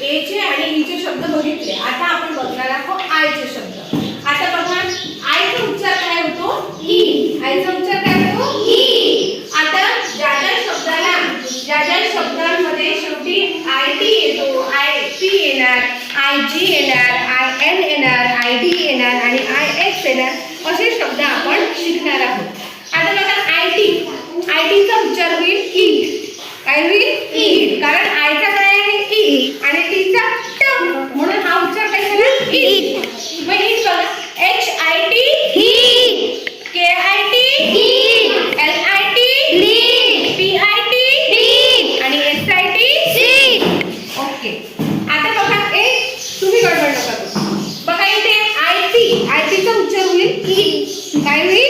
ए चे आणि ई चे शब्द बघितले. आता आपण बघणार आहोत आय चे शब्द. आता बघा आय चा उच्चार काय होतो? ई. आय चा उच्चार काय होतो? ई. आता ज्या शब्दांमध्ये शेवटी आय टी येतो, आय पी येणार, आय जी येणार, आय एन येणार, आय डी येणार आणि आय एक्स येणार असे शब्द आपण शिकणार आहोत. आता बघा आय टी चा उच्चार होईल ईट. काय होईल? ईट. कारण आय चा काय आहे? ई आणि टी चा ट, म्हणून हा उच्चार काय झाला? ईट. मग ईट बघा एच आय टी ही, के आय टी ही, एल आय टी ली, पी आय टी ली आणि एस आय टी सी. ओके. आता बघा एक तुम्ही गडबड नका करू. बघा इथे आय टी चा उच्चार होईल ई. काय होईल?